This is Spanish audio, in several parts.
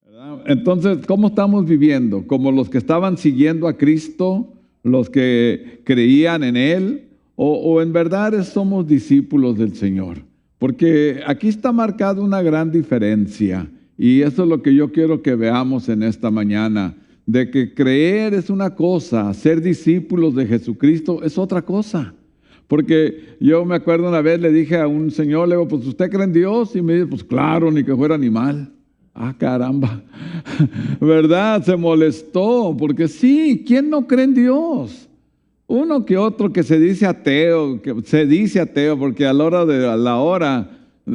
¿verdad? Entonces, ¿cómo estamos viviendo? ¿Como los que estaban siguiendo a Cristo, los que creían en Él? ¿O en verdad somos discípulos del Señor? Porque aquí está marcada una gran diferencia. Y eso es lo que yo quiero que veamos en esta mañana. De que creer es una cosa, ser discípulos de Jesucristo es otra cosa. Porque yo me acuerdo una vez le dije a un señor, le digo, pues ¿usted cree en Dios? Y me dice, pues claro, ni que fuera animal. Ah, caramba, ¿verdad? Se molestó, porque sí, ¿quién no cree en Dios? Uno que otro que se dice ateo, porque a la hora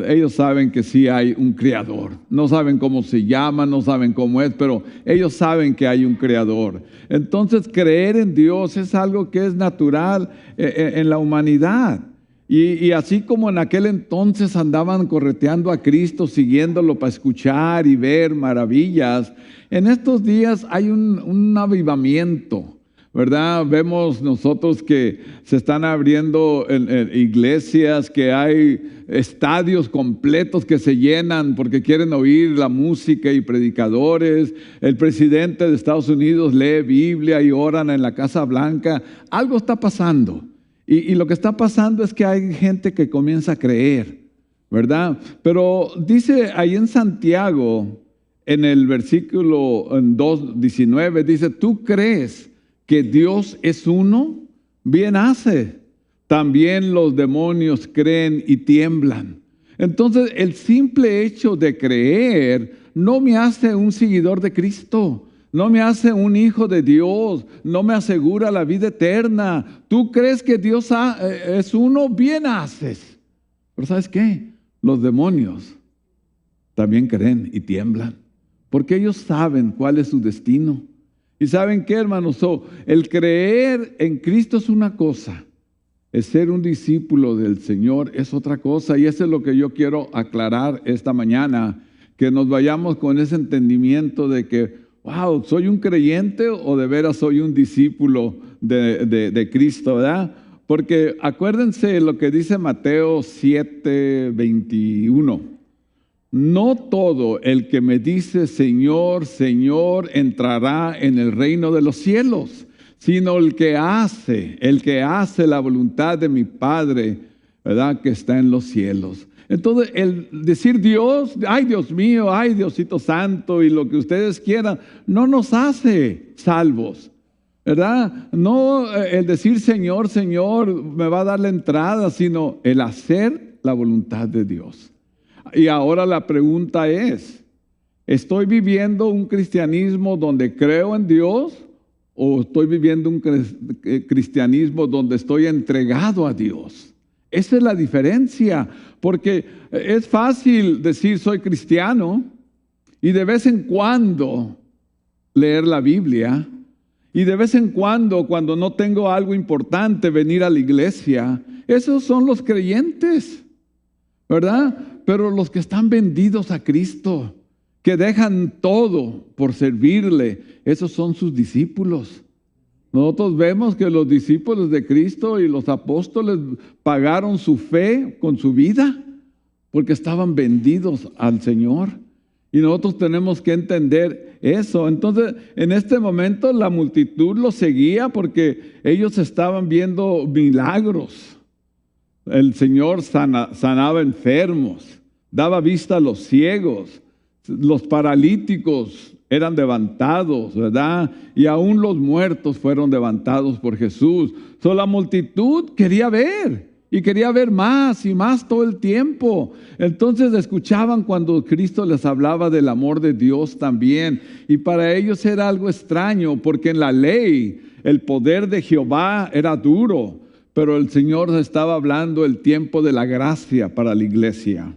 ellos saben que sí hay un creador. No saben cómo se llama, no saben cómo es, pero ellos saben que hay un creador. Entonces creer en Dios es algo que es natural en la humanidad. Y así como en aquel entonces andaban correteando a Cristo, siguiéndolo para escuchar y ver maravillas, en estos días hay un avivamiento, ¿verdad? Vemos nosotros que se están abriendo en iglesias, que hay estadios completos que se llenan porque quieren oír la música y predicadores. El presidente de Estados Unidos lee Biblia y oran en la Casa Blanca. Algo está pasando. Y lo que está pasando es que hay gente que comienza a creer, ¿verdad? Pero dice ahí en Santiago, en el versículo 2:19, dice, ¿tú crees que Dios es uno? Bien hace. También los demonios creen y tiemblan. Entonces, el simple hecho de creer no me hace un seguidor de Cristo. No me hace un hijo de Dios, no me asegura la vida eterna. ¿Tú crees que Dios es uno? Bien haces. Pero ¿sabes qué? Los demonios también creen y tiemblan, porque ellos saben cuál es su destino. ¿Y saben qué, hermanos? El creer en Cristo es una cosa, el ser un discípulo del Señor es otra cosa. Y eso es lo que yo quiero aclarar esta mañana, que nos vayamos con ese entendimiento de que wow, ¿soy un creyente o de veras soy un discípulo de Cristo, verdad? Porque acuérdense lo que dice Mateo 7:21. No todo el que me dice Señor, Señor, entrará en el reino de los cielos, sino el que hace la voluntad de mi Padre, ¿verdad? Que está en los cielos. Entonces, el decir Dios, ay Dios mío, ay Diosito Santo y lo que ustedes quieran, no nos hace salvos, ¿verdad? No el decir Señor, Señor, me va a dar la entrada, sino el hacer la voluntad de Dios. Y ahora la pregunta es, ¿estoy viviendo un cristianismo donde creo en Dios o estoy viviendo un cristianismo donde estoy entregado a Dios? Esa es la diferencia, porque es fácil decir soy cristiano y de vez en cuando leer la Biblia y de vez en cuando no tengo algo importante venir a la iglesia. Esos son los creyentes, ¿verdad? Pero los que están vendidos a Cristo, que dejan todo por servirle, esos son sus discípulos. Nosotros vemos que los discípulos de Cristo y los apóstoles pagaron su fe con su vida porque estaban vendidos al Señor. Y nosotros tenemos que entender eso. Entonces, en este momento la multitud los seguía porque ellos estaban viendo milagros. El Señor sanaba enfermos, daba vista a los ciegos, los paralíticos eran levantados, ¿verdad? Y aún los muertos fueron levantados por Jesús. La multitud quería ver y quería ver más y más todo el tiempo. Entonces escuchaban cuando Cristo les hablaba del amor de Dios también. Y para ellos era algo extraño, porque en la ley el poder de Jehová era duro, pero el Señor estaba hablando el tiempo de la gracia para la iglesia.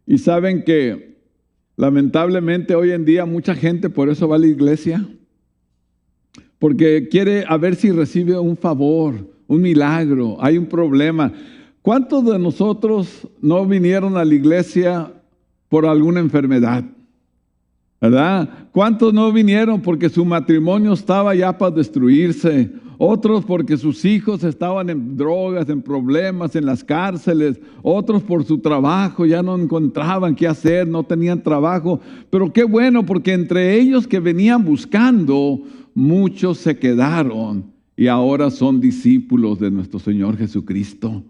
Y saben que lamentablemente hoy en día mucha gente por eso va a la iglesia, porque quiere a ver si recibe un favor, un milagro, hay un problema. ¿Cuántos de nosotros no vinieron a la iglesia por alguna enfermedad? ¿verdad? ¿Cuántos no vinieron porque su matrimonio estaba ya para destruirse? Otros porque sus hijos estaban en drogas, en problemas, en las cárceles. Otros por su trabajo ya no encontraban qué hacer, no tenían trabajo. Pero qué bueno, porque entre ellos que venían buscando, muchos se quedaron y ahora son discípulos de nuestro Señor Jesucristo.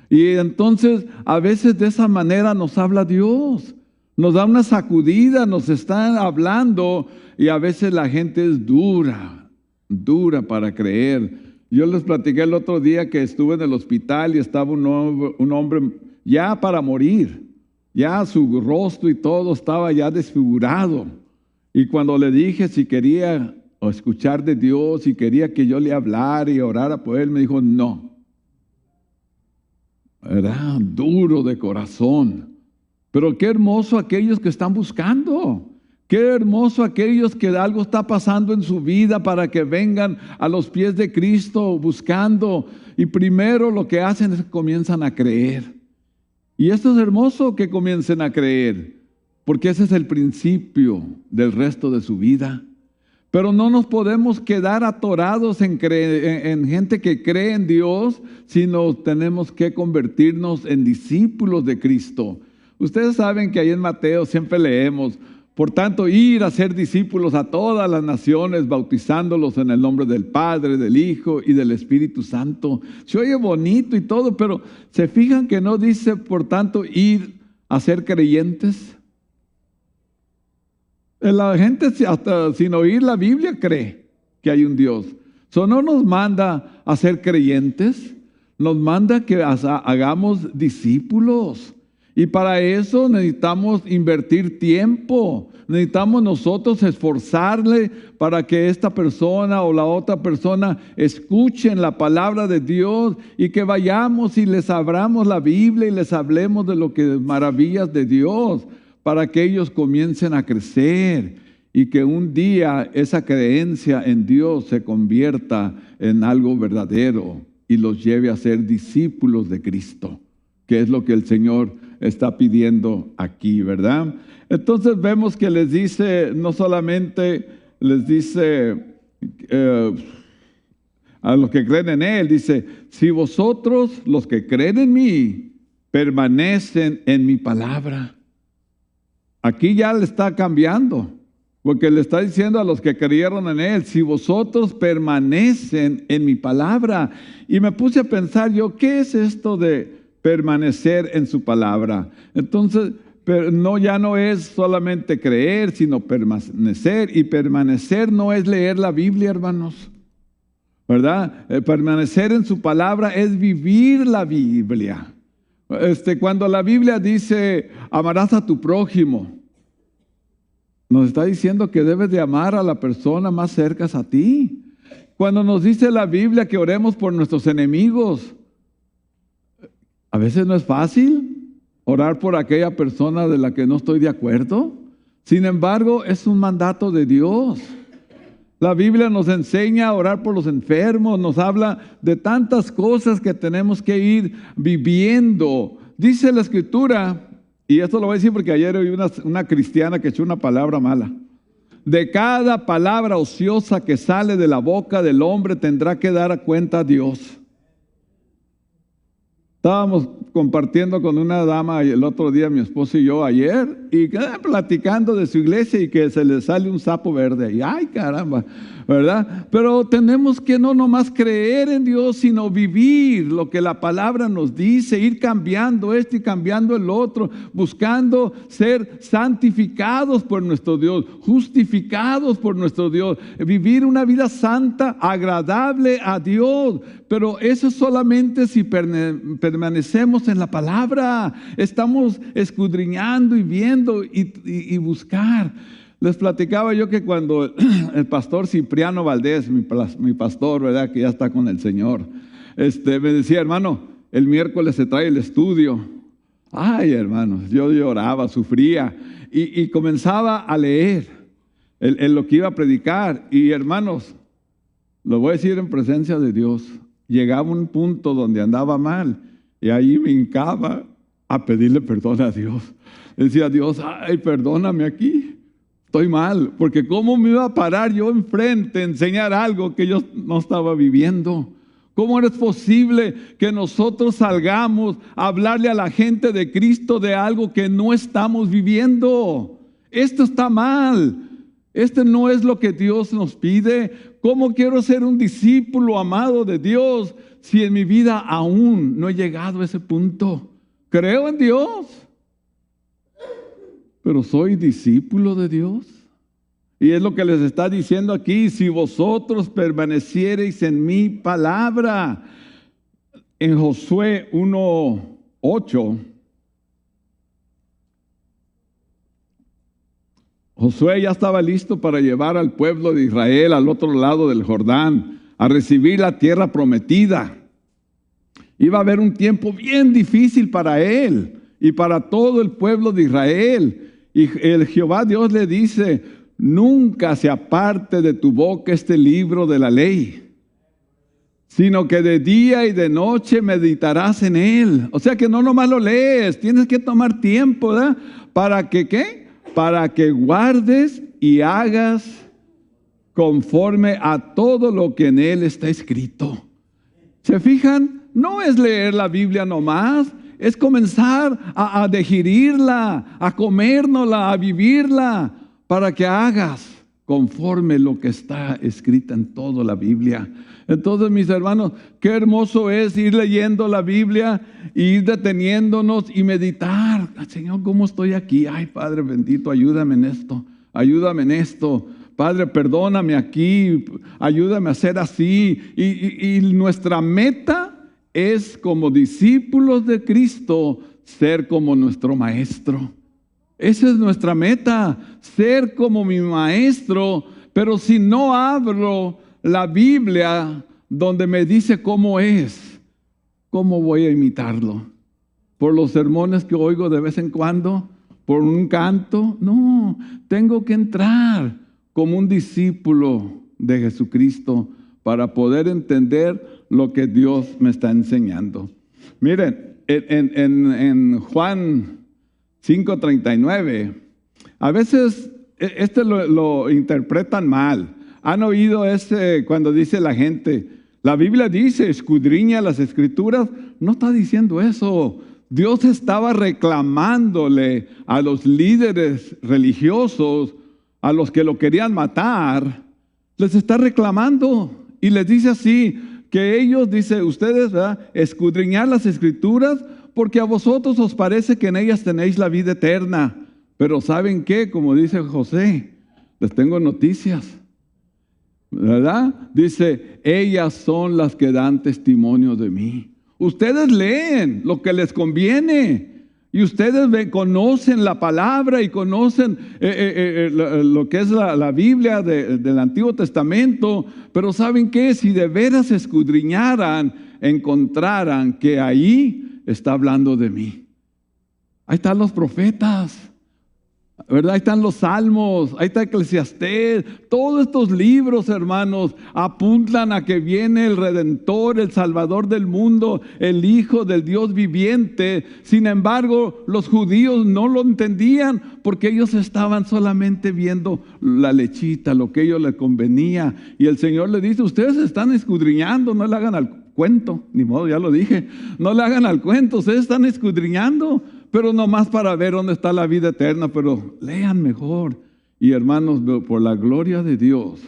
Y entonces a veces de esa manera nos habla Dios. Nos da una sacudida, nos está hablando y a veces la gente es dura para creer. Yo les platiqué el otro día que estuve en el hospital y estaba un hombre ya para morir. Ya su rostro y todo estaba ya desfigurado. Y cuando le dije si quería escuchar de Dios, si quería que yo le hablara y orara por él, me dijo no. Era duro de corazón. Pero qué hermoso aquellos que están buscando. Qué hermoso aquellos que algo está pasando en su vida para que vengan a los pies de Cristo buscando. Y primero lo que hacen es que comienzan a creer. Y esto es hermoso, que comiencen a creer, porque ese es el principio del resto de su vida. Pero no nos podemos quedar atorados en gente que cree en Dios, sino tenemos que convertirnos en discípulos de Cristo. Ustedes saben que ahí en Mateo siempre leemos, por tanto, ir a ser discípulos a todas las naciones, bautizándolos en el nombre del Padre, del Hijo y del Espíritu Santo. Se oye bonito y todo, pero ¿se fijan que no dice, por tanto, ir a ser creyentes? La gente hasta sin oír la Biblia cree que hay un Dios. Eso no nos manda a ser creyentes, nos manda que hagamos discípulos. Y para eso necesitamos invertir tiempo, necesitamos nosotros esforzarle para que esta persona o la otra persona escuchen la palabra de Dios y que vayamos y les abramos la Biblia y les hablemos de lo que maravillas de Dios, para que ellos comiencen a crecer y que un día esa creencia en Dios se convierta en algo verdadero y los lleve a ser discípulos de Cristo, que es lo que el Señor está pidiendo aquí, ¿verdad? Entonces vemos que les dice, no solamente les dice a los que creen en Él, dice, si vosotros, los que creen en mí, permanecen en mi palabra. Aquí ya le está cambiando, porque le está diciendo a los que creyeron en Él, si vosotros permanecen en mi palabra. Y me puse a pensar yo, ¿qué es esto de permanecer en su palabra? Entonces, ya no es solamente creer, sino permanecer. Y permanecer no es leer la Biblia, hermanos, ¿verdad? Permanecer en su palabra es vivir la Biblia. Cuando la Biblia dice, amarás a tu prójimo, nos está diciendo que debes de amar a la persona más cerca a ti. Cuando nos dice la Biblia que oremos por nuestros enemigos, a veces no es fácil orar por aquella persona de la que no estoy de acuerdo. Sin embargo, es un mandato de Dios. La Biblia nos enseña a orar por los enfermos, nos habla de tantas cosas que tenemos que ir viviendo. Dice la Escritura, y esto lo voy a decir porque ayer oí una cristiana que echó una palabra mala. De cada palabra ociosa que sale de la boca del hombre tendrá que dar cuenta a Dios. Estábamos compartiendo con una dama el otro día, mi esposo y yo ayer, y platicando de su iglesia y que se le sale un sapo verde. Y ¡ay, caramba! ¿Verdad? Pero tenemos que no nomás creer en Dios, sino vivir lo que la palabra nos dice, ir cambiando esto y cambiando el otro, buscando ser santificados por nuestro Dios, justificados por nuestro Dios, vivir una vida santa, agradable a Dios. Pero eso solamente si permanecemos en la palabra, estamos escudriñando y viendo y buscar. Les platicaba yo que cuando el pastor Cipriano Valdés, mi pastor, ¿verdad?, que ya está con el Señor, me decía, hermano, el miércoles se trae el estudio. Ay, hermanos, yo lloraba, sufría y comenzaba a leer en lo que iba a predicar. Y hermanos, lo voy a decir en presencia de Dios, llegaba un punto donde andaba mal y ahí me hincaba a pedirle perdón a Dios. Decía, Dios, ay, perdóname aquí. estoy mal, porque ¿cómo me iba a parar yo enfrente a enseñar algo que yo no estaba viviendo? ¿Cómo es posible que nosotros salgamos a hablarle a la gente de Cristo de algo que no estamos viviendo? Esto está mal. Este no es lo que Dios nos pide. ¿Cómo quiero ser un discípulo amado de Dios si en mi vida aún no he llegado a ese punto? Creo en Dios, pero soy discípulo de Dios. Y es lo que les está diciendo aquí: si vosotros permaneciereis en mi palabra. En Josué 1:8, Josué ya estaba listo para llevar al pueblo de Israel al otro lado del Jordán, a recibir la tierra prometida. Iba a haber un tiempo bien difícil para él y para todo el pueblo de Israel. Y el Jehová Dios le dice: nunca se aparte de tu boca este libro de la ley, sino que de día y de noche meditarás en él. O sea que no nomás lo lees, tienes que tomar tiempo, ¿verdad? ¿Para que qué? Para que guardes y hagas conforme a todo lo que en él está escrito. ¿Se fijan? No es leer la Biblia nomás, es comenzar a digerirla, a comérnosla, a vivirla, para que hagas conforme lo que está escrito en toda la Biblia. Entonces, mis hermanos, qué hermoso es ir leyendo la Biblia, ir deteniéndonos y meditar. Señor, ¿cómo estoy aquí? Ay, Padre bendito, ayúdame en esto, ayúdame en esto. Padre, perdóname aquí, ayúdame a ser así. Y nuestra meta es, como discípulos de Cristo, ser como nuestro Maestro. Esa es nuestra meta, ser como mi Maestro. Pero si no abro la Biblia donde me dice cómo es, ¿cómo voy a imitarlo? ¿Por los sermones que oigo de vez en cuando? ¿Por un canto? No, tengo que entrar como un discípulo de Jesucristo para poder entender lo que Dios me está enseñando. Miren, en Juan 5:39, a veces lo interpretan mal. ¿Han oído cuando dice la gente, la Biblia dice, escudriña las Escrituras? No está diciendo eso. Dios estaba reclamándole a los líderes religiosos, a los que lo querían matar, les está reclamando y les dice así, que ellos, dice, ustedes, ¿verdad?, escudriñar las Escrituras, porque a vosotros os parece que en ellas tenéis la vida eterna. Pero ¿saben qué? Como dice José, les tengo noticias, ¿verdad? Dice, ellas son las que dan testimonio de mí. Ustedes leen lo que les conviene y ustedes conocen la palabra y conocen lo que es la Biblia del Antiguo Testamento, pero ¿saben qué? Si de veras escudriñaran, encontraran que ahí está hablando de mí. Ahí están los profetas, ¿verdad? Ahí están los Salmos, ahí está Eclesiastés. Todos estos libros, hermanos, apuntan a que viene el Redentor, el Salvador del mundo, el Hijo del Dios viviente. Sin embargo, los judíos no lo entendían porque ellos estaban solamente viendo la lechita, lo que a ellos les convenía. Y el Señor le dice, ustedes están escudriñando, no le hagan al cuento, ni modo, ya lo dije, no le hagan al cuento, ustedes están escudriñando, pero nomás para ver dónde está la vida eterna, pero lean mejor. Y hermanos, por la gloria de Dios,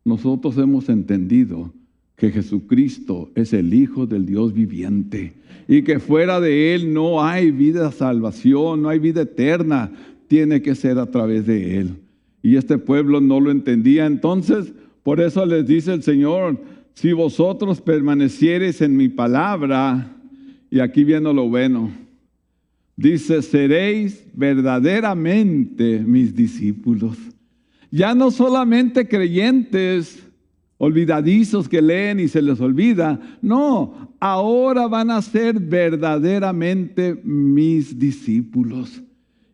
nosotros hemos entendido que Jesucristo es el Hijo del Dios viviente y que fuera de Él no hay vida, salvación, no hay vida eterna, tiene que ser a través de Él. Y este pueblo no lo entendía, entonces por eso les dice el Señor, si vosotros permaneciereis en mi palabra, y aquí viene lo bueno, dice, seréis verdaderamente mis discípulos. Ya no solamente creyentes olvidadizos que leen y se les olvida, no, ahora van a ser verdaderamente mis discípulos.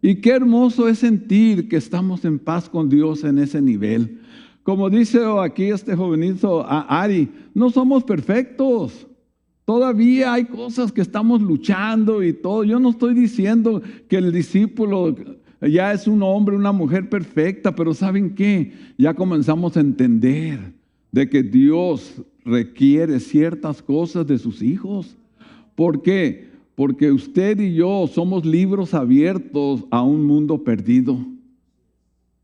Y qué hermoso es sentir que estamos en paz con Dios en ese nivel. Como dice aquí este jovenito Ari, no somos perfectos. Todavía hay cosas que estamos luchando y todo. Yo no estoy diciendo que el discípulo ya es un hombre, una mujer perfecta, pero ¿saben qué? Ya comenzamos a entender de que Dios requiere ciertas cosas de sus hijos. ¿Por qué? Porque usted y yo somos libros abiertos a un mundo perdido.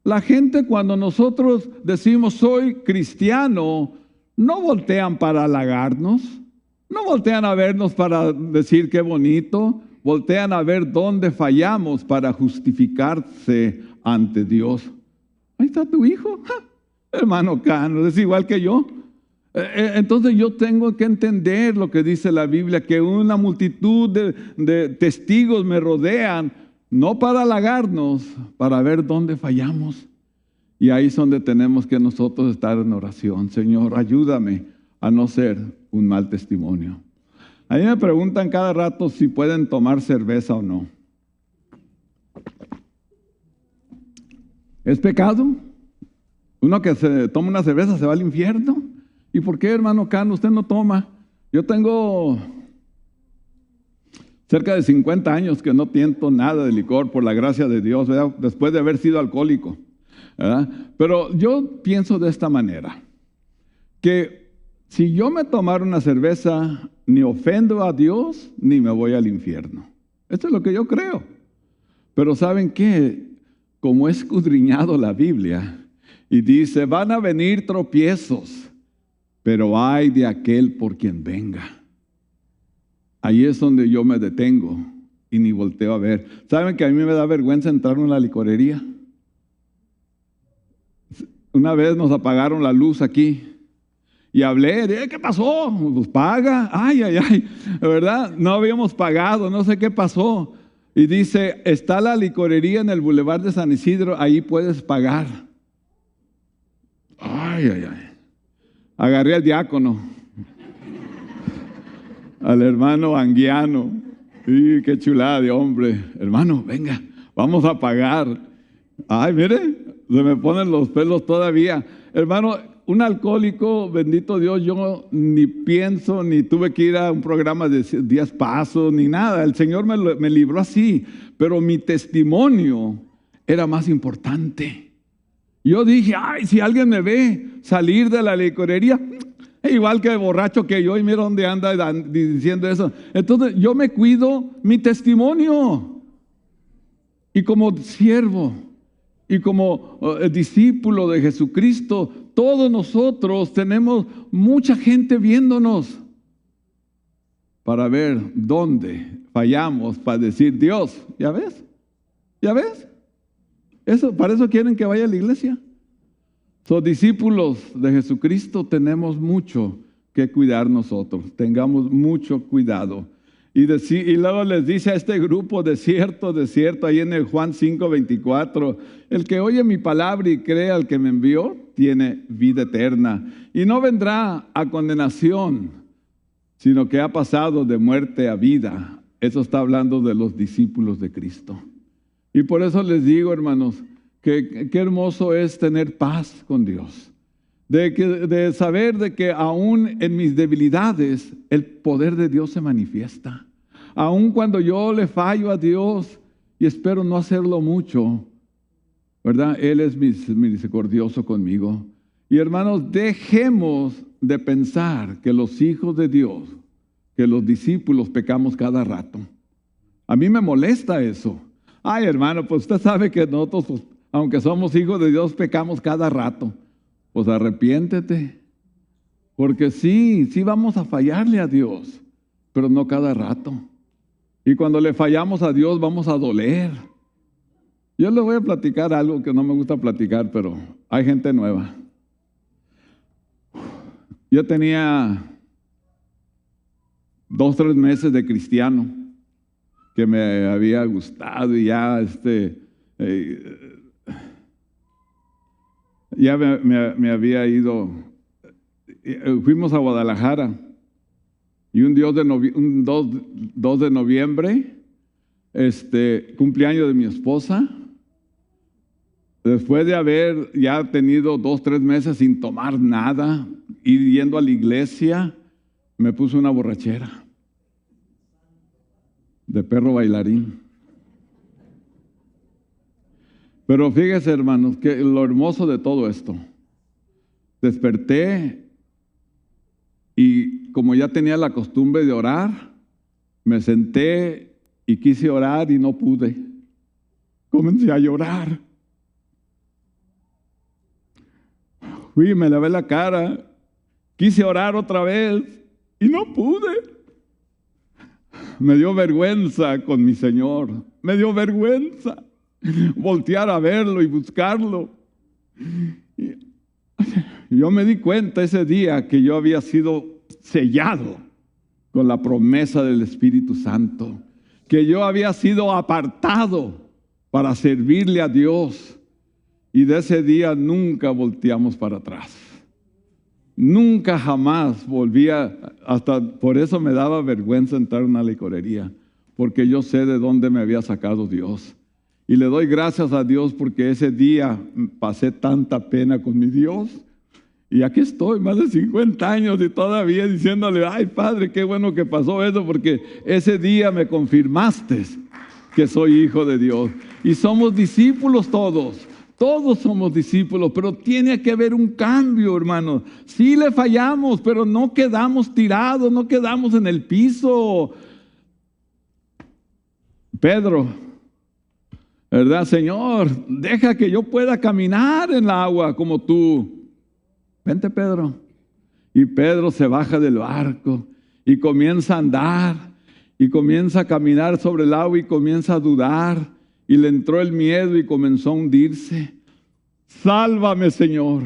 La gente, cuando nosotros decimos soy cristiano, no voltean para halagarnos, no voltean a vernos para decir qué bonito, voltean a ver dónde fallamos para justificarse ante Dios. Ahí está tu hijo, hermano Cano, es igual que yo. Entonces yo tengo que entender lo que dice la Biblia, que una multitud de testigos me rodean, no para halagarnos, para ver dónde fallamos. Y ahí es donde tenemos que nosotros estar en oración. Señor, ayúdame a no ser un mal testimonio. A mí me preguntan cada rato si pueden tomar cerveza o no. ¿Es pecado? Uno que se toma una cerveza se va al infierno. ¿Y por qué, hermano Cano, usted no toma? Yo tengo cerca de 50 años que no tiento nada de licor, por la gracia de Dios, ¿verdad? Después de haber sido alcohólico, ¿verdad? Pero yo pienso de esta manera, que si yo me tomara una cerveza, ni ofendo a Dios, ni me voy al infierno. Esto es lo que yo creo. Pero ¿saben qué? Como he escudriñado la Biblia, y dice, van a venir tropiezos, pero ay de aquel por quien venga. Ahí es donde yo me detengo y ni volteo a ver. ¿Saben que a mí me da vergüenza entrar en la licorería? Una vez nos apagaron la luz aquí y hablé, ¿qué pasó? Pues paga, ay, ¿verdad? No habíamos pagado, no sé qué pasó. Y dice, está la licorería en el Boulevard de San Isidro, ahí puedes pagar. Ay. Agarré al diácono, al hermano Anguiano. Y qué chulada de hombre. Hermano, venga, vamos a pagar. Ay, mire, se me ponen los pelos todavía. Hermano, un alcohólico, bendito Dios, yo ni pienso, ni tuve que ir a un programa de 10 pasos, ni nada. El Señor me libró así, pero mi testimonio era más importante. Yo dije, ay, si alguien me ve salir de la licorería, igual que borracho que yo, y mira dónde anda diciendo eso. Entonces yo me cuido mi testimonio. Y como siervo, y como discípulo de Jesucristo, todos nosotros tenemos mucha gente viéndonos para ver dónde fallamos, para decir, Dios, ¿ya ves? Para eso quieren que vaya a la iglesia. Los discípulos de Jesucristo tenemos mucho que cuidar nosotros. Tengamos mucho cuidado. Y luego les dice a este grupo, de cierto, ahí en el Juan 5:24, el que oye mi palabra y cree al que me envió, tiene vida eterna. Y no vendrá a condenación, sino que ha pasado de muerte a vida. Eso está hablando de los discípulos de Cristo. Y por eso les digo, hermanos, que qué hermoso es tener paz con Dios. De saber de que aún en mis debilidades el poder de Dios se manifiesta. Aún cuando yo le fallo a Dios y espero no hacerlo mucho, ¿verdad? Él es misericordioso conmigo. Y hermanos, dejemos de pensar que los hijos de Dios, que los discípulos pecamos cada rato. A mí me molesta eso. Ay, hermano, pues usted sabe que nosotros, pues, aunque somos hijos de Dios, pecamos cada rato. Pues arrepiéntete. Porque sí vamos a fallarle a Dios, pero no cada rato. Y cuando le fallamos a Dios, vamos a doler. Yo les voy a platicar algo que no me gusta platicar, pero hay gente nueva. Yo tenía 2, 3 meses de cristiano que me había gustado y ya me había ido. Fuimos a Guadalajara y un 2 de noviembre, cumpleaños de mi esposa. Después de haber ya tenido 2, 3 meses sin tomar nada, ir yendo a la iglesia, me puse una borrachera de perro bailarín. Pero fíjese, hermanos, que lo hermoso de todo esto, desperté y como ya tenía la costumbre de orar, me senté y quise orar y no pude. Comencé a llorar. Fui y me lavé la cara. Quise orar otra vez y no pude. Me dio vergüenza con mi Señor. Me dio vergüenza voltear a verlo y buscarlo. Yo me di cuenta ese día que yo había sido sellado con la promesa del Espíritu Santo, que yo había sido apartado para servirle a Dios, y de ese día nunca volteamos para atrás. Nunca jamás volvía, hasta por eso me daba vergüenza entrar a una licorería, porque yo sé de dónde me había sacado Dios. Y le doy gracias a Dios porque ese día pasé tanta pena con mi Dios. Y aquí estoy, más de 50 años y todavía diciéndole, ay Padre, qué bueno que pasó eso, porque ese día me confirmaste que soy hijo de Dios. Y somos discípulos todos. Todos somos discípulos, pero tiene que haber un cambio, hermanos. Sí le fallamos, pero no quedamos tirados, no quedamos en el piso. Pedro, ¿verdad? Señor, deja que yo pueda caminar en el agua como tú. Vente, Pedro. Y Pedro se baja del barco y comienza a andar y comienza a caminar sobre el agua y comienza a dudar. Y le entró el miedo y comenzó a hundirse. Sálvame, Señor.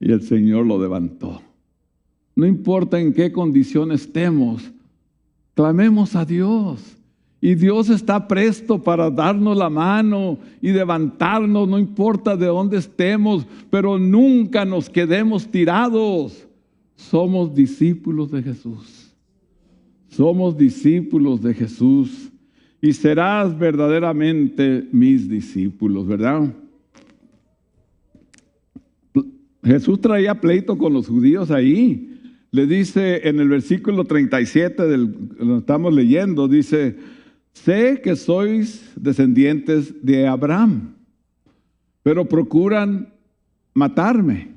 Y el Señor lo levantó. No importa en qué condición estemos, clamemos a Dios. Y Dios está presto para darnos la mano y levantarnos, no importa de dónde estemos, pero nunca nos quedemos tirados. Somos discípulos de Jesús. Somos discípulos de Jesús. Y serás verdaderamente mis discípulos, ¿verdad? Jesús traía pleito con los judíos ahí. Le dice en el versículo 37 lo estamos leyendo, dice, sé que sois descendientes de Abraham, pero procuran matarme,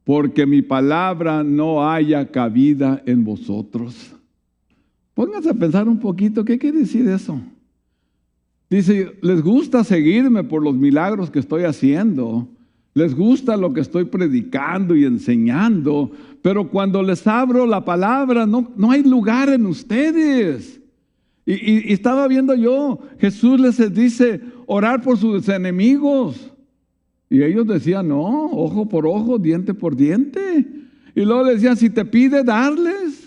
porque mi palabra no haya cabida en vosotros. Pónganse a pensar un poquito, ¿qué quiere decir eso? Dice, les gusta seguirme por los milagros que estoy haciendo, les gusta lo que estoy predicando y enseñando, pero cuando les abro la palabra no hay lugar en ustedes. Y estaba viendo yo, Jesús les dice, orar por sus enemigos. Y ellos decían, no, ojo por ojo, diente por diente. Y luego le decían, si te pide, darles.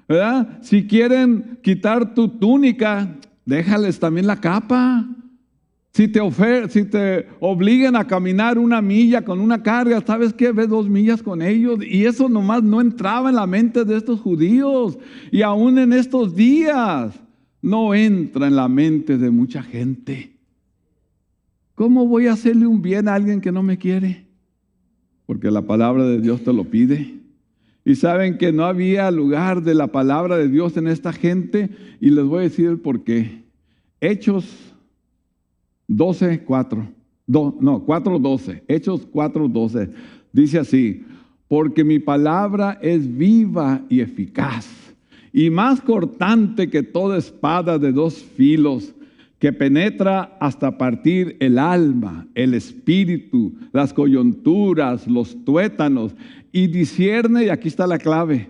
¿Verdad? Si quieren quitar tu túnica, déjales también la capa. Si te obligan a caminar 1 milla con una carga, ¿sabes qué? Ve 2 millas con ellos. Y eso nomás no entraba en la mente de estos judíos. Y aún en estos días no entra en la mente de mucha gente. ¿Cómo voy a hacerle un bien a alguien que no me quiere? Porque la palabra de Dios te lo pide. Y saben que no había lugar de la palabra de Dios en esta gente, y les voy a decir el por qué. Hechos 4:12. Hechos 4:12. Dice así, porque mi palabra es viva y eficaz, y más cortante que toda espada de 2 filos, que penetra hasta partir el alma, el espíritu, las coyunturas, los tuétanos, y discierne, y aquí está la clave,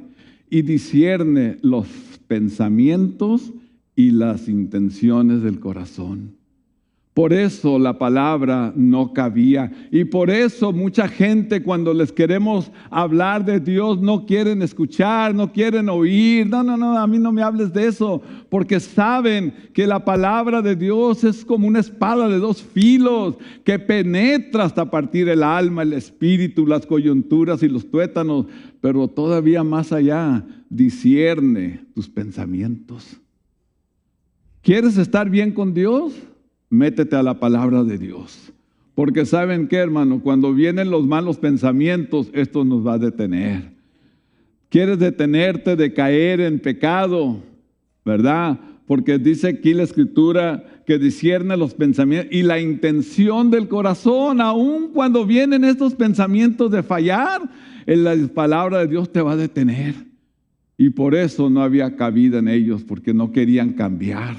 y discierne los pensamientos y las intenciones del corazón. Por eso la palabra no cabía, y por eso mucha gente cuando les queremos hablar de Dios no quieren escuchar, no quieren oír. No, a mí no me hables de eso, porque saben que la palabra de Dios es como una espada de 2 filos que penetra hasta partir el alma, el espíritu, las coyunturas y los tuétanos, pero todavía más allá, discierne tus pensamientos. ¿Quieres estar bien con Dios? Métete a la palabra de Dios. Porque ¿saben qué, hermano? Cuando vienen los malos pensamientos, esto nos va a detener. ¿Quieres detenerte de caer en pecado? ¿Verdad? porque dice aquí la Escritura que discierne los pensamientos y la intención del corazón. Aun cuando vienen estos pensamientos de fallar, en la palabra de Dios te va a detener. Y por eso no había cabida en ellos, porque no querían cambiar.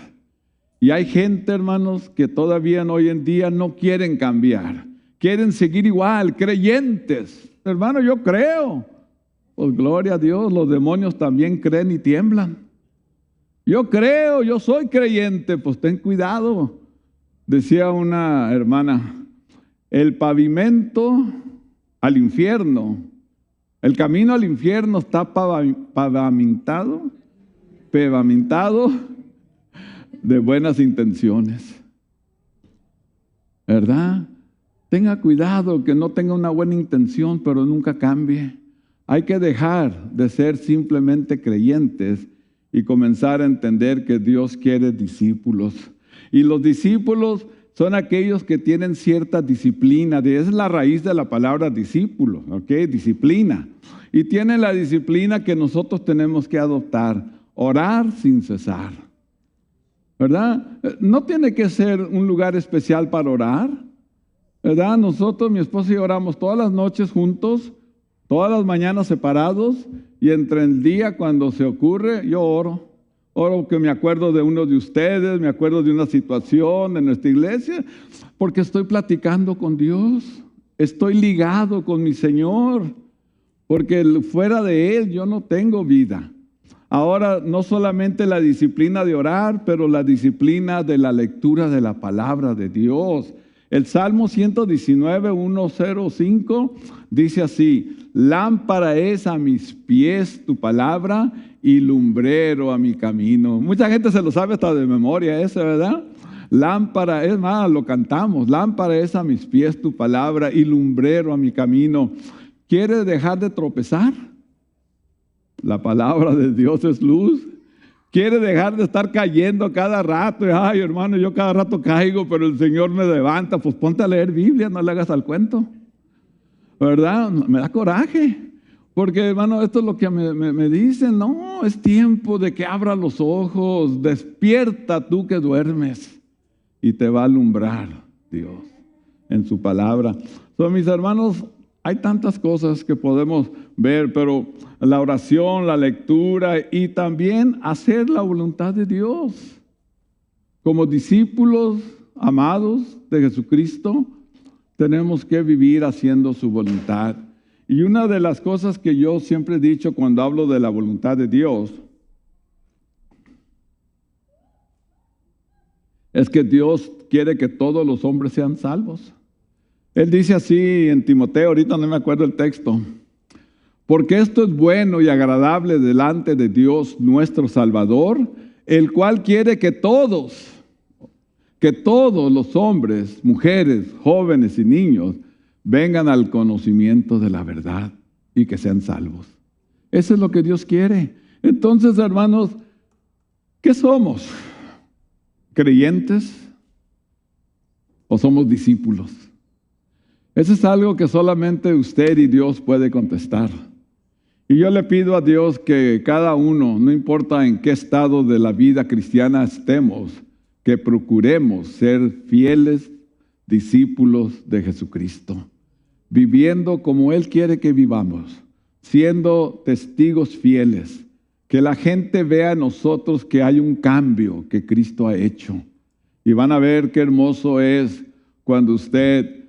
Y hay gente, hermanos, que todavía hoy en día no quieren cambiar. Quieren seguir igual, creyentes. Hermano, yo creo. Pues gloria a Dios, los demonios también creen y tiemblan. Yo creo, yo soy creyente, pues ten cuidado. Decía una hermana, el pavimento al infierno, el camino al infierno está pavimentado de buenas intenciones. ¿Verdad? Tenga cuidado que no tenga una buena intención, pero nunca cambie. Hay que dejar de ser simplemente creyentes y comenzar a entender que Dios quiere discípulos. Y los discípulos son aquellos que tienen cierta disciplina. Esa es la raíz de la palabra discípulo, ¿ok? Disciplina. Y tienen la disciplina que nosotros tenemos que adoptar. Orar sin cesar. ¿Verdad? No tiene que ser un lugar especial para orar. ¿Verdad? Nosotros, mi esposa y yo, oramos todas las noches juntos, todas las mañanas separados, y entre el día cuando se ocurre, yo oro. Oro que me acuerdo de uno de ustedes, me acuerdo de una situación en nuestra iglesia, porque estoy platicando con Dios, estoy ligado con mi Señor, porque fuera de Él yo no tengo vida. Ahora, no solamente la disciplina de orar, pero la disciplina de la lectura de la palabra de Dios. El Salmo 119, 105 dice así: lámpara es a mis pies tu palabra y lumbrero a mi camino. Mucha gente se lo sabe hasta de memoria ese, ¿verdad? Lámpara, es más, lo cantamos. Lámpara es a mis pies tu palabra y lumbrero a mi camino. ¿Quieres dejar de tropezar? La palabra de Dios es luz. ¿Quiere dejar de estar cayendo cada rato? Ay, hermano, yo cada rato caigo, pero el Señor me levanta. Pues ponte a leer Biblia, no le hagas al cuento. ¿Verdad? Me da coraje. Porque, hermano, esto es lo que me dicen. No, es tiempo de que abra los ojos. Despierta tú que duermes. Y te va a alumbrar Dios en su palabra. Mis hermanos, hay tantas cosas que podemos ver, pero la oración, la lectura y también hacer la voluntad de Dios. Como discípulos amados de Jesucristo, tenemos que vivir haciendo su voluntad. Y una de las cosas que yo siempre he dicho cuando hablo de la voluntad de Dios es que Dios quiere que todos los hombres sean salvos. Él dice así en Timoteo, ahorita no me acuerdo el texto: porque esto es bueno y agradable delante de Dios nuestro Salvador, el cual quiere que todos los hombres, mujeres, jóvenes y niños vengan al conocimiento de la verdad y que sean salvos. Eso es lo que Dios quiere. Entonces, hermanos, ¿qué somos? ¿Creyentes o somos discípulos? Eso es algo que solamente usted y Dios puede contestar. Y yo le pido a Dios que cada uno, no importa en qué estado de la vida cristiana estemos, que procuremos ser fieles discípulos de Jesucristo, viviendo como Él quiere que vivamos, siendo testigos fieles, que la gente vea en nosotros que hay un cambio que Cristo ha hecho. Y van a ver qué hermoso es cuando usted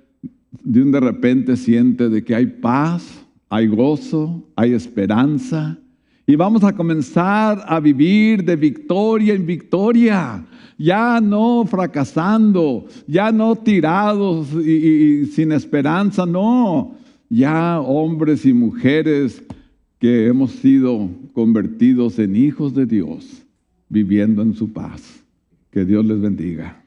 de repente siente de que hay paz, hay gozo, hay esperanza, y vamos a comenzar a vivir de victoria en victoria, ya no fracasando, ya no tirados y sin esperanza, no, ya hombres y mujeres que hemos sido convertidos en hijos de Dios, viviendo en su paz. Que Dios les bendiga.